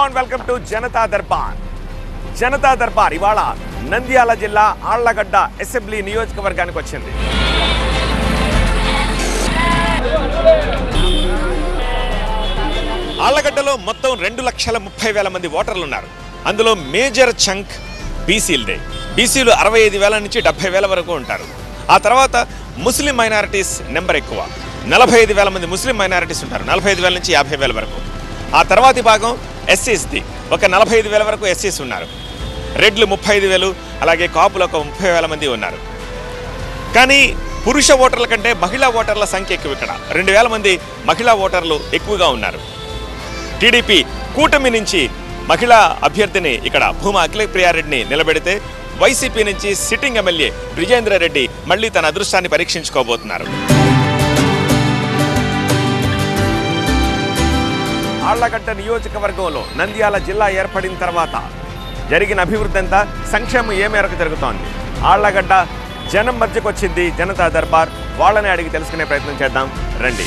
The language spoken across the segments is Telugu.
And welcome to Janata Darbar. Janata Darbar ఇవాళ నంద్యాల జిల్లా ఆళ్లగడ్డ అసెంబ్లీ నియోజకవర్గానికి వచ్చింది. ఆళ్లగడ్డలో మొత్తం 2,30,000 మంది ఓటర్లు ఉన్నారు. అందులో మేజర్ చంక్ బీసీలదే. బీసీలు 65,000 నుంచి 70,000 వరకు ఉంటారు. ఆ తర్వాత ముస్లిం మైనారిటీస్ నెంబర్ ఎక్కువ, 45,000 మంది ముస్లిం మైనారిటీస్ ఉంటారు, 45,000 నుంచి 50,000 వరకు. ఆ తర్వాతి భాగం ఎస్సీస్ది, ఒక 45,000 వరకు ఎస్సీస్ ఉన్నారు. రెడ్లు 35,000, అలాగే కాపులు ఒక 30,000 మంది ఉన్నారు. కానీ పురుష ఓటర్ల కంటే మహిళా ఓటర్ల సంఖ్య ఎక్కువ. ఇక్కడ 2,000 మంది మహిళా ఓటర్లు ఎక్కువగా ఉన్నారు. టీడీపీ కూటమి నుంచి మహిళా అభ్యర్థిని ఇక్కడ భూమా అఖిలప్రియారెడ్డిని నిలబెడితే వైసీపీ నుంచి సిట్టింగ్ ఎమ్మెల్యే బ్రిజేంద్రరెడ్డి మళ్లీ తన అదృష్టాన్ని పరీక్షించుకోబోతున్నారు. ఆళ్లగడ్డ నియోజకవర్గంలో నంద్యాల జిల్లా ఏర్పడిన తర్వాత జరిగిన అభివృద్ధి అంతా, సంక్షేమం ఏ మేరకు జరుగుతోంది, ఆళ్లగడ్డ జనం మధ్యకు వచ్చింది జనతా దర్బార్. వాళ్ళని అడిగి తెలుసుకునే ప్రయత్నం చేద్దాం రండి.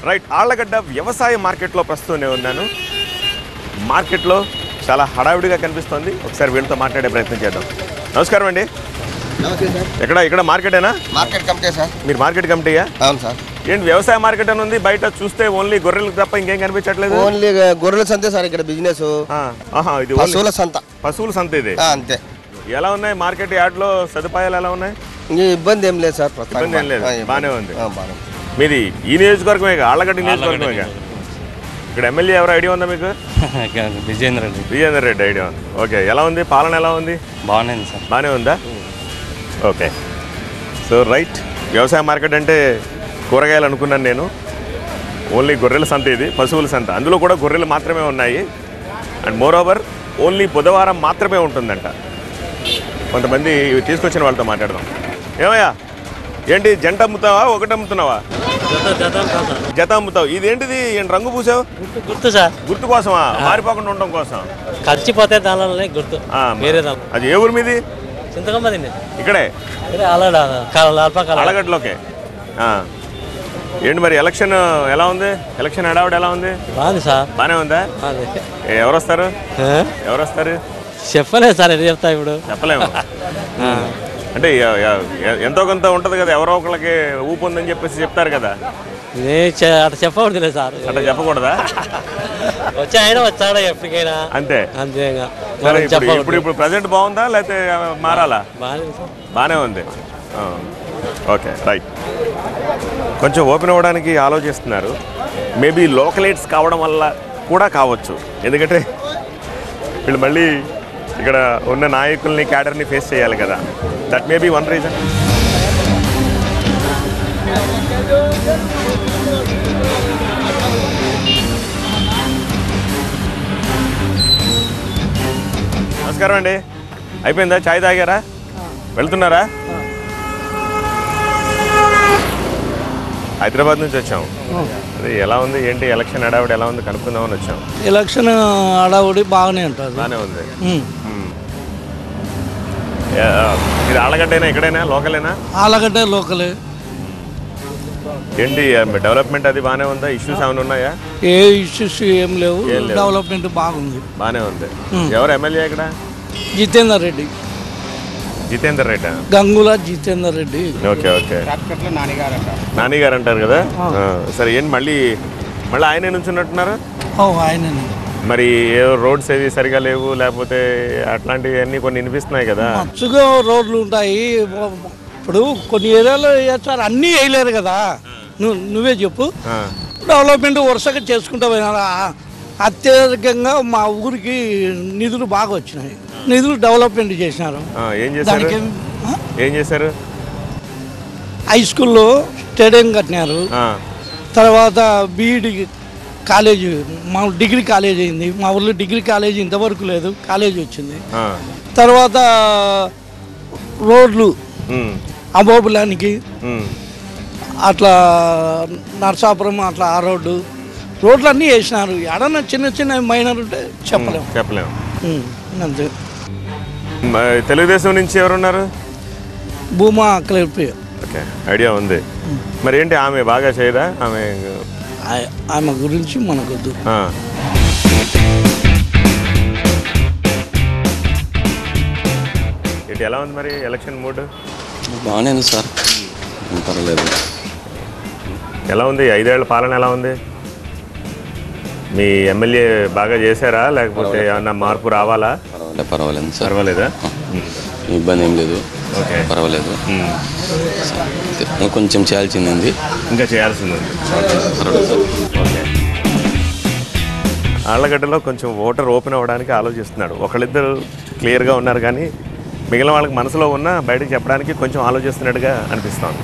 రైట్, ఆళ్లగడ్డ వ్యవసాయ మార్కెట్లో ప్రస్తుతమే ఉన్నాను. మార్కెట్లో చాలా హడావిడిగా కనిపిస్తోంది. ఒకసారి వీళ్ళతో మాట్లాడే ప్రయత్నం చేద్దాం. నమస్కారం అండి. ఇక్కడ మార్కెటేనా? Market committee sir. మీరు మార్కెట్ కమిటీయా? అవును సార్. ఏంటి వ్యవసాయ మార్కెట్ అని ఉంది, బయట చూస్తే ఓన్లీ గొర్రెలకు తప్ప ఇంకేం కనిపించట్లేదు? ఓన్లీ గొర్రెల సంతే సార్ ఇక్కడ బిజినెస్. ఇది పశువుల సంత. పశువుల సంత ఇది. అంతే. ఎలా ఉన్నాయి మార్కెట్ యార్డ్లో సదుపాయాలు ఎలా ఉన్నాయి? ఇబ్బంది ఏం లేదు సార్. ఇబ్బంది ఏం లేదు, బాగానే ఉంది. మీది ఈ నియోజకవర్గమే, ఆళ్లగడ్డ నియోజకవర్గమే. ఇక్కడ ఎమ్మెల్యే ఎవరు ఐడియా ఉందా మీకు? విజేందర్ రెడ్డి ఐడియా ఉంది. ఓకే, ఎలా ఉంది పాలన? ఎలా ఉంది? బాగానే ఉంది సార్. బాగానే ఉందా? Okay, so right. వ్యవసాయ మార్కెట్ అంటే కూరగాయలు అనుకున్నాను నేను. ఓన్లీ గొర్రెల సంత ఇది, పశువుల సంత. అందులో కూడా గొర్రెలు మాత్రమే ఉన్నాయి. అండ్ మోర్ ఓవర్ ఓన్లీ బుధవారం మాత్రమే ఉంటుందంట. కొంతమంది తీసుకొచ్చిన వాళ్ళతో మాట్లాడదాం. ఏమయ్యా, ఏంటి జంట అమ్ముతావా, ఒకటి అమ్ముతున్నావా? జత అమ్ముతావు. ఇదేంటిది, రంగు పూసావు? గుర్తు సార్. గుర్తు కోసమా? మారిపోకుండా ఉండడం కోసం? ఖర్చిపోతే దానిలో గుర్తు. అది ఏ ఊరు మీది? చింతకమ్మ. ఇక్కడే ఆళ్లగడ్డలోకే. ఏంటి మరి ఎలక్షన్ ఎలా ఉంది? ఎలక్షన్ హడావుడి ఎలా ఉంది? బాగుంది సార్. బాగానే ఉందా? ఎవరు వస్తారు? చెప్పలేదు సార్. ఎది చెప్తా ఇప్పుడు? చెప్పలేము. అంటే ఎంతో కొంత ఉంటుంది కదా, ఎవరో ఒకళ్ళకి ఊపు ఉందని చెప్పేసి చెప్తారు కదా. అట్లా చెప్పకూడదులే సార్. అట్లా చెప్పకూడదా? వచ్చి ఆయన వచ్చాడా ఎప్పటికైనా. అంతే అంతేగా. ఇప్పుడు ప్రజెంట్ బాగుందా లేకపోతే మారాలా? బాగానే ఉంది. Okay, right. కొంచెం ఓపెన్ అవ్వడానికి ఆలోచిస్తున్నారు. మేబీ లోకలైట్స్ కావడం వల్ల కూడా కావచ్చు. ఎందుకంటే వీళ్ళు మళ్ళీ ఇక్కడ ఉన్న నాయకుల్ని, క్యాడర్ని ఫేస్ చేయాలి కదా. That may be one reason. నమస్కారం అండి. అయిపోయిందా? చాయ్ తాగారా? వెళ్తున్నారా? హైదరాబాద్ నుంచి వచ్చాము. అది ఎలా ఉంది ఏంటి ఎలక్షన్ హడావుడి ఎలా ఉంది కనుక్కుందామని వచ్చాము. ఎలక్షన్ హడావుడి బాగానే ఉంటుంది. బాగానే ఉంది. ఇది ఆళ్లగడ్డేనా? ఇక్కడైనా లోకలేనా? ఆళ్లగడ్డ లోకలే. ఏంటి డెవలప్మెంట్ అది బాగానే ఉందా? ఇష్యూస్ ఏమైనా ఉన్నాయా? ఏ ఇష్యూస్ ఏం లేవు. డెవలప్మెంట్ బాగుంది. బాగానే ఉంది. ఎవరు ఎమ్మెల్యే ఇక్కడ? జితేందర్ రెడ్డి. జితేందర్ రెడ్డి, గంగుల జితేందర్ రెడ్డి. Okay okay. నానిగారు అంటారు కదా. సరే, ఏంటి మళ్ళీ ఆయనే నుంచున్నట్టున్నారు? ఆయనే. మరి రోడ్స్ ఏవి సరిగా లేవు, లేకపోతే అట్లాంటివి అన్నీ కొన్ని వినిపిస్తున్నాయి కదా. మంచిగా రోడ్లు ఉంటాయి. ఇప్పుడు కొన్ని ఏరియాలో వేస్తారు, అన్నీ వేయలేరు కదా. నువ్వే చెప్పు. డెవలప్మెంట్ వరుసగా చేసుకుంటా పోయినా. అత్యధికంగా మా ఊరికి నిధులు బాగా వచ్చినాయి. నిధులు డెవలప్మెంట్ చేసినారు. ఏం చేశారు? హై స్కూల్లో స్టేడియం కట్టినారు. తర్వాత బీఈడి కాలేజీ, మా డిగ్రీ కాలేజ్ అయింది. మా ఊళ్ళో డిగ్రీ కాలేజీ ఇంతవరకు లేదు, కాలేజీ వచ్చింది. తర్వాత రోడ్లు అబోబులానికి అట్లా నర్సాపురం అట్లా ఆ రోడ్లు అన్నీ వేసినారు. ఎడన్నా చిన్న చిన్న మైనర్ ఉంటే చెప్పలేము. అంతే. తెలుగుదేశం నుంచి ఎవరున్నారు? భూమా క్లిప్ ఓకే, ఐడియా ఉంది. మరి ఏంటి ఆమె బాగా చేయదా? ఆమె గురించి మనకొద్దు. ఇటు ఎలా ఉంది మరి ఎలక్షన్ మూడ్? బాగానే ఉంది సార్, పర్వాలేదు. ఎలా ఉంది 5 ఏళ్ల పాలన? ఎలా ఉంది? మీ ఎమ్మెల్యే బాగా చేశారా లేకపోతే ఏమన్నా మార్పు రావాలా? పర్వాలేదు సార్. పర్వాలేదా? ఇబ్బంది ఏం లేదు. ఓకే, పర్వాలేదు. కొంచెం చేయాల్సింది ఉంది, ఇంకా చేయాల్సింది ఉంది. పర్వాలేదు సార్. ఓకే, ఆళ్ళగడ్డలో కొంచెం ఓటర్ ఓపెన్ అవ్వడానికి ఆలోచిస్తున్నాడు. ఒకళ్ళిద్దరు క్లియర్గా ఉన్నారు కానీ మిగిలిన వాళ్ళకి మనసులో ఉన్న బయటకు చెప్పడానికి కొంచెం ఆలోచిస్తున్నట్టుగా అనిపిస్తోంది.